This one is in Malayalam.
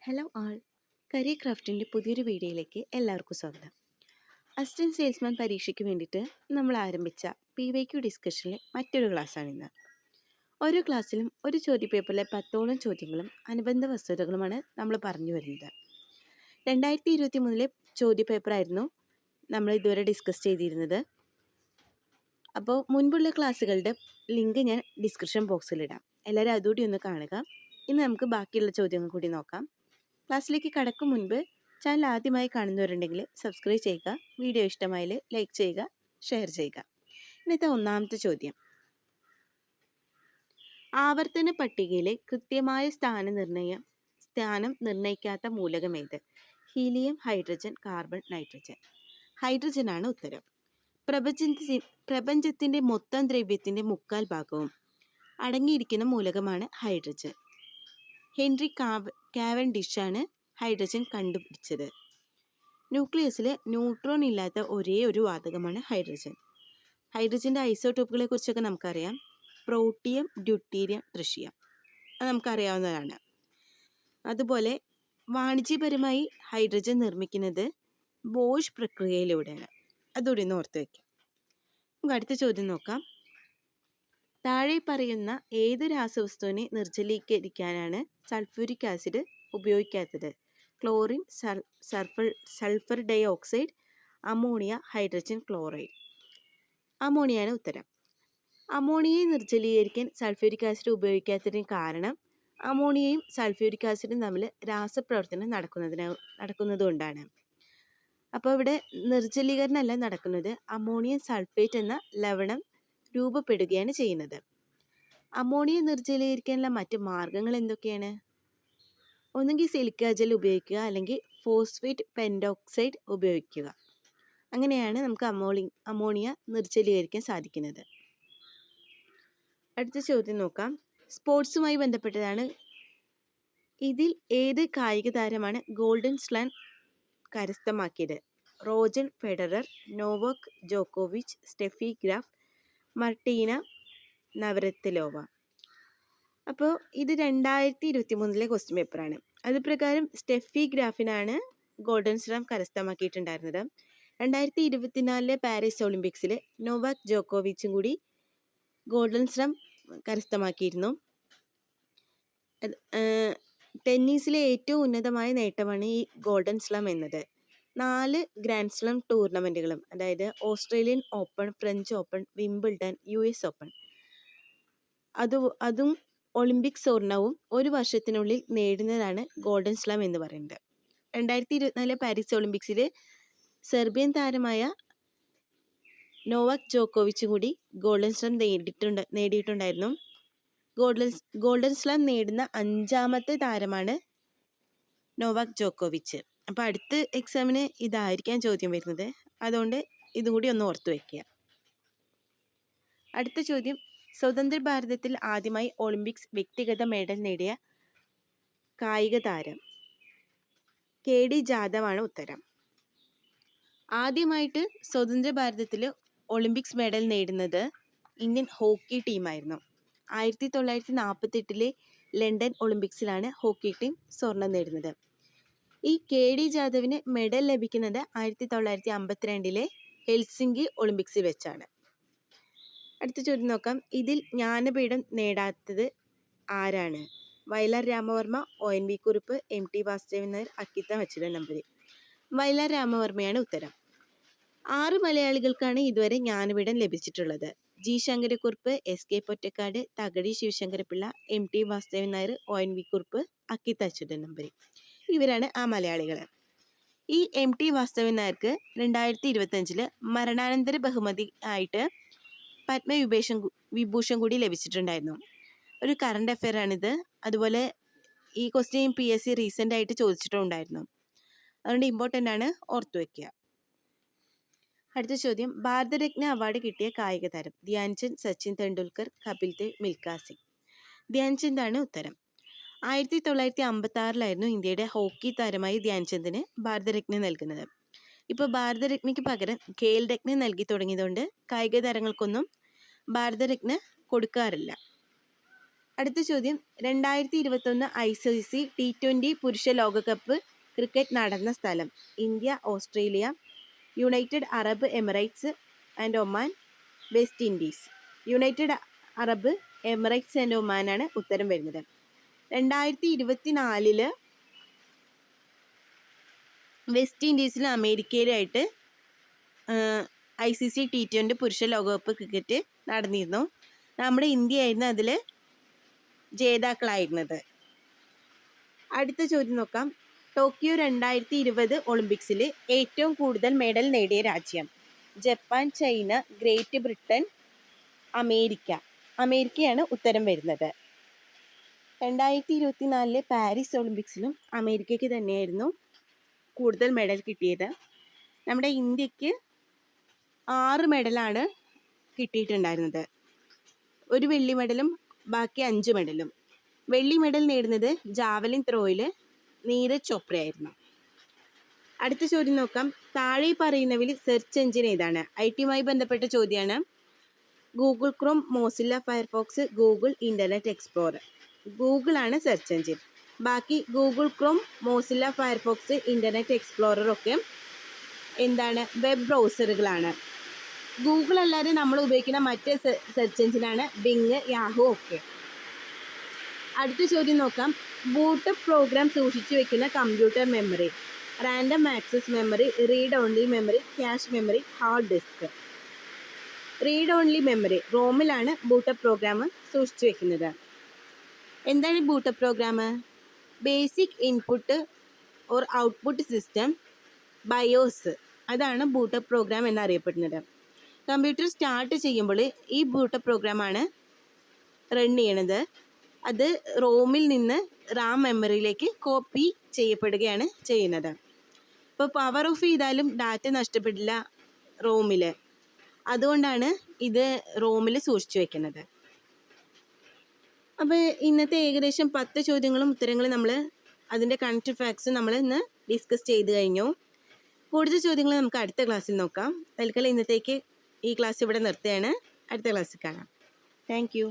ഹലോ ആൾ, കരിയർ ക്രാഫ്റ്റിൻ്റെ പുതിയൊരു വീഡിയോയിലേക്ക് എല്ലാവർക്കും സ്വാഗതം. അസിസ്റ്റൻറ്റ് സെയിൽസ്മാൻ പരീക്ഷയ്ക്ക് വേണ്ടിയിട്ട് നമ്മൾ ആരംഭിച്ച PYQ ഡിസ്കഷനിലെ മറ്റൊരു ക്ലാസ്സാണിന്ന്. ഓരോ ക്ലാസ്സിലും ഒരു ചോദ്യപേപ്പറിലെ 10ഓളം ചോദ്യങ്ങളും അനുബന്ധ വസ്തുതകളുമാണ് നമ്മൾ പറഞ്ഞു വരുന്നത്. 2023 ചോദ്യപേപ്പറായിരുന്നു നമ്മൾ ഇതുവരെ ഡിസ്കസ് ചെയ്തിരുന്നത്. അപ്പോൾ മുൻപുള്ള ക്ലാസ്സുകളുടെ ലിങ്ക് ഞാൻ ഡിസ്ക്രിപ്ഷൻ ബോക്സിലിടാം. എല്ലാവരും അതുകൂടി ഒന്ന് കാണുക. ഇന്ന് നമുക്ക് ബാക്കിയുള്ള ചോദ്യങ്ങൾ കൂടി നോക്കാം. ക്ലാസ്സിലേക്ക് കടക്കും മുൻപ് ചാനൽ ആദ്യമായി കാണുന്നവരുണ്ടെങ്കിൽ സബ്സ്ക്രൈബ് ചെയ്യുക, വീഡിയോ ഇഷ്ടമായാൽ ലൈക്ക് ചെയ്യുക, ഷെയർ ചെയ്യുക. ഇന്നത്തെ ഒന്നാമത്തെ ചോദ്യം, ആവർത്തന പട്ടികയിലെ കൃത്യമായ സ്ഥാനം നിർണ്ണയിക്കാത്ത മൂലകം ഏത്? Helium, hydrogen, carbon, nitrogen. Hydrogen ആണ് ഉത്തരം. പ്രപഞ്ചത്തിന്റെ മൊത്തം ദ്രവ്യത്തിന്റെ 3/4 ഭാഗവും അടങ്ങിയിരിക്കുന്ന മൂലകമാണ് ഹൈഡ്രജൻ. ഹെൻറി കാവൻഡിഷ് ആണ് ഹൈഡ്രജൻ കണ്ടുപിടിച്ചത്. ന്യൂക്ലിയസിൽ ന്യൂട്രോൺ ഇല്ലാത്ത ഒരേ ഒരു വാതകമാണ് ഹൈഡ്രജൻ. ഹൈഡ്രജൻ്റെ ഐസോടോപ്പുകളെ കുറിച്ചൊക്കെ നമുക്കറിയാം. പ്രോട്ടിയം, ഡ്യൂട്ടീരിയം, ട്രിഷ്യം, അത് നമുക്കറിയാവുന്നതാണ്. അതുപോലെ വാണിജ്യപരമായി ഹൈഡ്രജൻ നിർമ്മിക്കുന്നത് ബോഷ് പ്രക്രിയയിലൂടെയാണ്. അതുകൂടി ഒന്ന് ഓർത്ത് വയ്ക്കാം. നമുക്ക് അടുത്ത ചോദ്യം നോക്കാം. താഴെ പറയുന്ന ഏത് രാസവസ്തുവിനെ നിർജ്ജലീകരിക്കാനാണ് സൾഫ്യൂരിക് ആസിഡ് ഉപയോഗിക്കാത്തത്? Chlorine, sulphur dioxide, ammonia, hydrogen chloride. അമോണിയയാണ് ഉത്തരം. അമോണിയയെ നിർജ്ജലീകരിക്കാൻ സൾഫ്യൂരിക് ആസിഡ് ഉപയോഗിക്കാത്തതിന് കാരണം അമോണിയയും സൾഫ്യൂരിക് ആസിഡും തമ്മിൽ രാസപ്രവർത്തനം നടക്കുന്നതുകൊണ്ടാണ്. അപ്പോൾ ഇവിടെ നിർജ്ജലീകരണമല്ല നടക്കുന്നത്, അമോണിയം സൾഫേറ്റ് എന്ന ലവണം രൂപപ്പെടുകയാണ് ചെയ്യുന്നത്. അമോണിയ നിർജ്ജലീകരിക്കാനുള്ള മറ്റ് മാർഗങ്ങൾ എന്തൊക്കെയാണ്? ഒന്നുകിൽ സിലിക്ക ജെൽ ഉപയോഗിക്കുക, അല്ലെങ്കിൽ ഫോസ്ഫേറ്റ് പെൻഡോക്സൈഡ് ഉപയോഗിക്കുക. അങ്ങനെയാണ് നമുക്ക് അമോണിയ നിർജ്ജലീകരിക്കാൻ സാധിക്കുന്നത്. അടുത്ത ചോദ്യം നോക്കാം. സ്പോർട്സുമായി ബന്ധപ്പെട്ടതാണ്. ഇതിൽ ഏത് കായിക താരമാണ് ഗോൾഡൻ സ്ലാം കരസ്ഥമാക്കിയത്? റോജർ ഫെഡറർ, നോവാക് ജോക്കോവിച്ച്, സ്റ്റെഫി ഗ്രാഫ്, മർട്ടീന നവരത്തിലോവ. അപ്പോൾ ഇത് 2023 ക്വസ്റ്റ്യൻ പേപ്പറാണ്. അത് പ്രകാരം സ്റ്റെഫി ഗ്രാഫിനാണ് ഗോൾഡൻ സ്ലാം കരസ്ഥമാക്കിയിട്ടുണ്ടായിരുന്നത്. 2024 പാരീസ് ഒളിമ്പിക്സിൽ നോവാക് ജോക്കോവിച്ചും കൂടി ഗോൾഡൻ സ്ലാം കരസ്ഥമാക്കിയിരുന്നു. ടെന്നീസിലെ ഏറ്റവും ഉന്നതമായ നേട്ടമാണ് ഈ ഗോൾഡൻ സ്ലാം എന്നത്. 4 ഗ്രാൻഡ് സ്ലാം ടൂർണമെൻറ്റുകളും, അതായത് Australian open, French open, Wimbledon, US open, അതും ഒളിമ്പിക് സ്വർണവും ഒരു വർഷത്തിനുള്ളിൽ നേടുന്നതാണ് ഗോൾഡൻ സ്ലാം എന്ന് പറയുന്നത്. 2024 പാരീസ് ഒളിമ്പിക്സിൽ സെർബിയൻ താരമായ നോവാക് ജോക്കോവിച്ചും കൂടി ഗോൾഡൻ സ്ലാം നേടിയിട്ടുണ്ടായിരുന്നു. ഗോൾഡൻ സ്ലാം നേടുന്ന 5ാമത്തെ താരമാണ് നോവാക് ജോക്കോവിച്ച്. അപ്പോൾ അടുത്ത എക്സാമിന് ഇതായിരിക്കാം ചോദ്യം വരുന്നത്. അതുകൊണ്ട് ഇതും കൂടി ഒന്ന് ഓർത്തു വയ്ക്കുക. അടുത്ത ചോദ്യം, സ്വതന്ത്ര ഭാരതത്തിൽ ആദ്യമായി ഒളിമ്പിക്സ് വ്യക്തിഗത മെഡൽ നേടിയ കായിക താരം? KD ജാദവ് ആണ് ഉത്തരം. ആദ്യമായിട്ട് സ്വതന്ത്ര ഭാരതത്തിൽ ഒളിമ്പിക്സ് മെഡൽ നേടുന്നത് ഇന്ത്യൻ ഹോക്കി ടീമായിരുന്നു. 1948 ലണ്ടൻ ഒളിമ്പിക്സിലാണ് ഹോക്കി ടീം സ്വർണം നേടുന്നത്. ഈ KD ജാദവിന് മെഡൽ ലഭിക്കുന്നത് 1952 ഹെൽസിങ്കി ഒളിമ്പിക്സിൽ വെച്ചാണ്. അടുത്ത ചോദ്യം നോക്കാം. ഇതിൽ ജ്ഞാനപീഠം നേടാത്തത് ആരാണ്? Vayalar Ramavarma, ONV Kurup, MT Vasudevan Nair, Akkitham Achuthan Namboothiri. വയലാർ രാമവർമ്മയാണ് ഉത്തരം. 6 മലയാളികൾക്കാണ് ഇതുവരെ ജ്ഞാനപീഠം ലഭിച്ചിട്ടുള്ളത്. G Sankara Kurup, SK Pottekkatt, Thakazhi Sivasankara Pillai, MT Vasudevan Nair, ONV Kurup, Akkitham Achuthan Namboothiri. ഇവരാണ് ആ മലയാളികൾ. ഈ MT വാസുദേവൻ നായർക്ക് 2025 മരണാനന്തര ബഹുമതി ആയിട്ട് പത്മവിഭൂഷൺ കൂടി ലഭിച്ചിട്ടുണ്ടായിരുന്നു. ഒരു കറണ്ട് അഫെയർ ആണിത്. അതുപോലെ ഈ ക്വസ്റ്റ്യൻ PSC റീസെൻ്റ് ആയിട്ട് ചോദിച്ചിട്ടുണ്ടായിരുന്നു. അതുകൊണ്ട് ഇമ്പോർട്ടൻ്റ് ആണ്, ഓർത്തു വയ്ക്കുക. അടുത്ത ചോദ്യം, ഭാരതരത്ന അവാർഡ് കിട്ടിയ കായിക താരം? ധ്യാൻചന്ദ്, സച്ചിൻ തെണ്ടുൽക്കർ, കപിൽ ദേവ്, മിൽഖ സിംഗ്. ധ്യാൻചന്ദ് ആണ് ഉത്തരം. 1956 ഇന്ത്യയുടെ ഹോക്കി താരമായി ധ്യാൻചന്ദിന് ഭാരതരത്ന നൽകുന്നത്. ഇപ്പോൾ ഭാരതരത്നയ്ക്ക് പകരം ഖേൽരത്ന നൽകി തുടങ്ങിയതുകൊണ്ട് കായിക താരങ്ങൾക്കൊന്നും ഭാരതരത്ന കൊടുക്കാറില്ല. അടുത്ത ചോദ്യം, 2021 ICC T20 പുരുഷ ലോകകപ്പ് ക്രിക്കറ്റ് നടന്ന സ്ഥലം? India, Australia, United Arab Emirates and Oman, West Indies. United Arab Emirates and ഒമാനാണ് ഉത്തരം വരുന്നത്. 2024 വെസ്റ്റ് ഇൻഡീസിലും അമേരിക്കയിലുമായിട്ട് ICC T20 പുരുഷ ലോകകപ്പ് ക്രിക്കറ്റ് നടന്നിരുന്നു. നമ്മുടെ ഇന്ത്യ ആയിരുന്നു അതിൽ ജേതാക്കളായിരുന്നത്. അടുത്ത ചോദ്യം നോക്കാം. ടോക്കിയോ 2020 ഒളിമ്പിക്സിൽ ഏറ്റവും കൂടുതൽ മെഡൽ നേടിയ രാജ്യം? Japan, China, Great Britain, America. അമേരിക്കയാണ് ഉത്തരം വരുന്നത്. 2024 പാരീസ് ഒളിമ്പിക്സിലും അമേരിക്കയ്ക്ക് തന്നെയായിരുന്നു കൂടുതൽ മെഡൽ കിട്ടിയത്. നമ്മുടെ ഇന്ത്യക്ക് 6 മെഡലാണ് കിട്ടിയിട്ടുണ്ടായിരുന്നത്. ഒരു വെള്ളി മെഡലും ബാക്കി 5 മെഡലും. വെള്ളി മെഡൽ നേടുന്നത് ജാവലിൻ ത്രോയിൽ നീരജ് ചോപ്രയായിരുന്നു. അടുത്ത ചോദ്യം നോക്കാം. താഴെ പറയുന്നവയിൽ സെർച്ച് എഞ്ചിൻ ഏതാണ്? IT-യുമായി ബന്ധപ്പെട്ട ചോദ്യമാണ്. Google Chrome, Mozilla Firefox, Google internet explorer. Google ആണ് സെർച്ച് എഞ്ചിൻ. ബാക്കി Google Chrome, Mozilla Firefox, internet explorer ഒക്കെ എന്താണ്? വെബ് ബ്രൗസറുകളാണ്. ഗൂഗിൾ അല്ലാതെ നമ്മൾ ഉപയോഗിക്കുന്ന മറ്റ് സെർച്ച് എഞ്ചിനാണ് ബിങ്, യാഹു ഒക്കെ. അടുത്ത ചോദ്യം നോക്കാം. ബൂട്ടപ്പ് പ്രോഗ്രാം സൂക്ഷിച്ചു വെക്കുന്ന computer memory? Random access memory, read only memory, cache memory, hard disk. Read only memory, റോമിലാണ് ബൂട്ടപ്പ് പ്രോഗ്രാം സൂക്ഷിച്ചു വെക്കുന്നത്. എന്താണ് boot up program? Basic input or output system, BIOS, അതാണ് ബൂട്ടപ്പ് പ്രോഗ്രാം എന്നറിയപ്പെടുന്നത്. കമ്പ്യൂട്ടർ സ്റ്റാർട്ട് ചെയ്യുമ്പോൾ ഈ ബൂട്ടപ്പ് പ്രോഗ്രാമാണ് റൺ ചെയ്യണത്. അത് റോമിൽ നിന്ന് റാം മെമ്മറിയിലേക്ക് കോപ്പി ചെയ്യപ്പെടുകയാണ് ചെയ്യുന്നത്. ഇപ്പോൾ പവർ ഓഫ് ചെയ്താലും ഡാറ്റ നഷ്ടപ്പെടില്ല റോമിൽ. അതുകൊണ്ടാണ് ഇത് റോമിൽ സൂക്ഷിച്ചു വെക്കുന്നത്. അപ്പോൾ ഇന്നത്തെ ഏകദേശം 10 ചോദ്യങ്ങളും ഉത്തരങ്ങളും നമ്മൾ അതിൻ്റെ കണക്ട് ഫാക്ട്സും നമ്മൾ ഇന്ന് ഡിസ്കസ് ചെയ്ത് കഴിഞ്ഞു. കൂടുതൽ ചോദ്യങ്ങൾ നമുക്ക് അടുത്ത ക്ലാസ്സിൽ നോക്കാം. തൽക്കാലം ഇന്നത്തേക്ക് ഈ ക്ലാസ് ഇവിടെ നിർത്തുകയാണ്. അടുത്ത ക്ലാസ്സിൽ കാണാം. Thank you.